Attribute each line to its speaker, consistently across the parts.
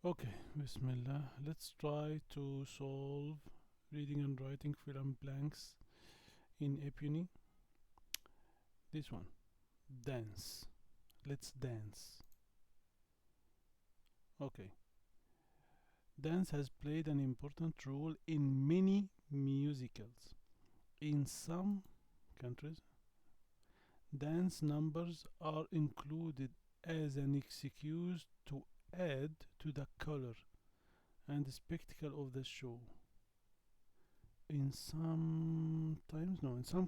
Speaker 1: Okay, Bismillah. Let's try to solve reading and writing fill in blanks in APEUNI. This one, dance. Let's dance. Okay, dance has played an important role in many musicals. In some countries, dance numbers are included as an excuse to add to the color and spectacle of the show. In some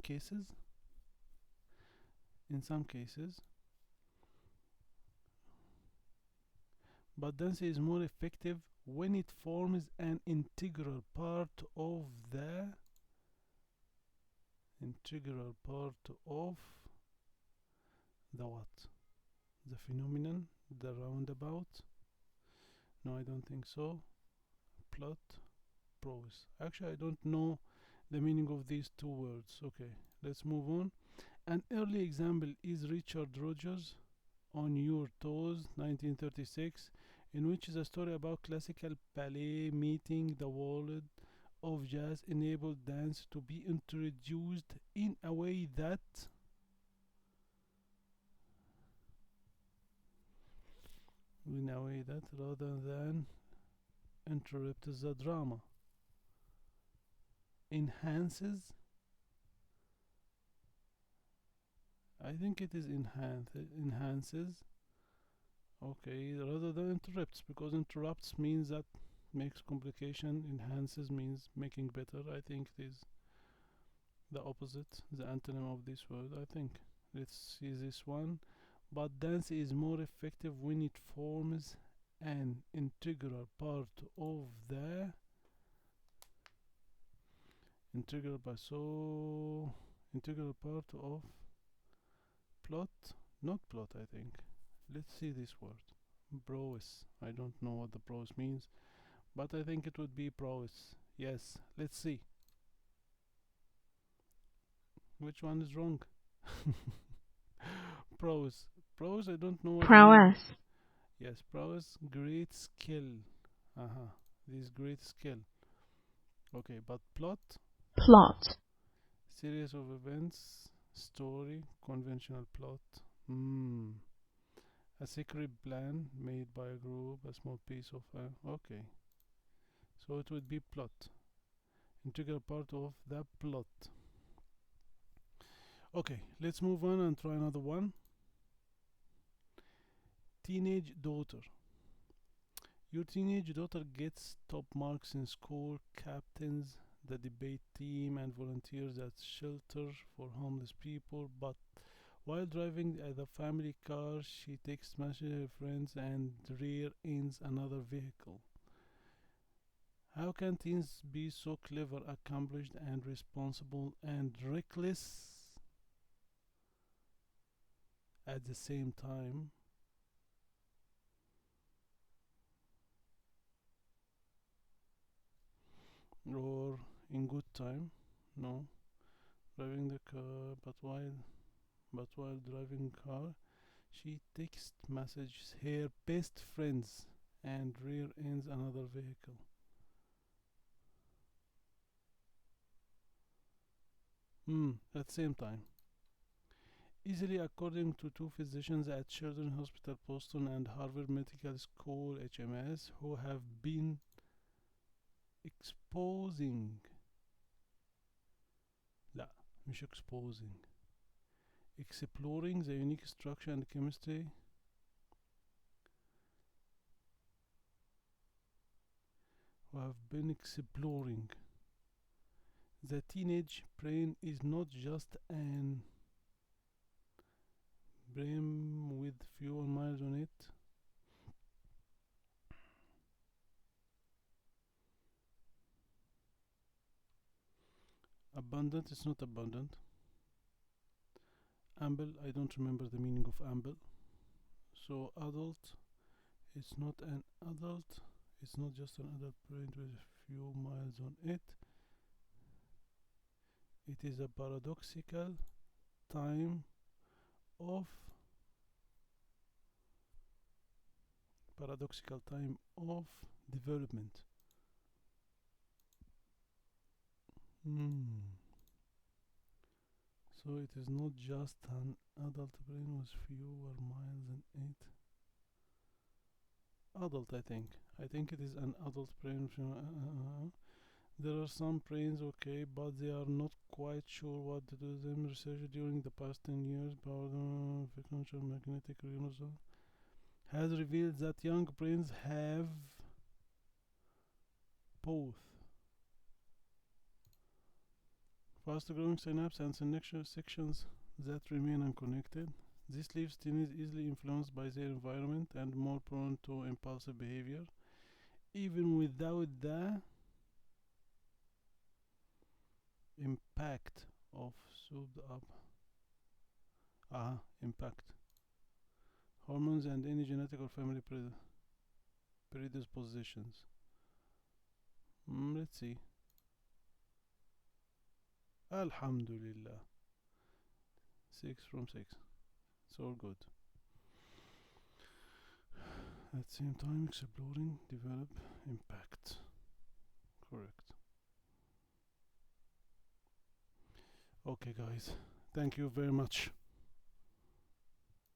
Speaker 1: cases, but dance is more effective when it forms an integral part of the what? The phenomenon, the roundabout? No, I don't think so. Plot, prose. Actually, I don't know the meaning of these two words. Okay, let's move on. An early example is Richard Rogers' On Your Toes, 1936, in which the story about classical ballet meeting the world of jazz enabled dance to be introduced in a way that rather than interrupts the drama, enhances. I think it is enhances. Okay, rather than interrupts, because interrupts means that makes complication, enhances means making better. I think it is the opposite, the antonym of this word, I think. Let's see this one. But dance is more effective when it forms an integral part so integral part of plot, not plot, I think. Let's see this word. Prowess. I don't know what the prowess means, but I think it would be prowess. Yes, let's see. Which one is wrong? Prowess. Prowess, I don't know what the meaning.
Speaker 2: Prowess.
Speaker 1: Yes, prowess, great skill. This great skill. Okay, but plot,
Speaker 2: Plot.
Speaker 1: series of events, story, conventional plot. Hmm. A secret plan made by a group, a small piece of okay. So it would be plot. Integral part of the plot. Okay, let's move on and try another one. Teenage daughter. Your teenage daughter gets top marks in school, captains the debate team, and volunteers at shelter for homeless people, but while driving the family car, she takes smashes her friends and rear ends another vehicle. How can teens be so clever, accomplished, and responsible and reckless at the same time? Or in good time? No. Driving the car, but while driving car, she text messages her best friends and rear ends another vehicle. At the same time. Easily, according to two physicians at Children's Hospital Boston and Harvard Medical School HMS, who have been exposing لا مش exposing exploring the unique structure and chemistry who have been exploring the teenage brain is not just an brain with fewer miles on it. Abundant is not abundant. Ample, I don't remember the meaning of ample. So adult, it's not an adult. It's not just an adult brain with a few miles on it. It is a paradoxical time of paradoxical time of development. So it is not just an adult brain with fewer miles than 8. Adult, I think. I think it is an adult brain. There are some brains, okay, but they are not quite sure what to do with them. Research during the past 10 years about frequential magnetic resonance has revealed that young brains have both fast-growing synapses and synapse sections that remain unconnected. This leaves teens easily influenced by their environment and more prone to impulsive behavior, even without the impact of souped up impact hormones and any genetic or family predispositions. Let's see. Alhamdulillah. 6 from 6. It's all good. At the same time, exploring, develop, impact. Correct. Okay, guys. Thank you very much.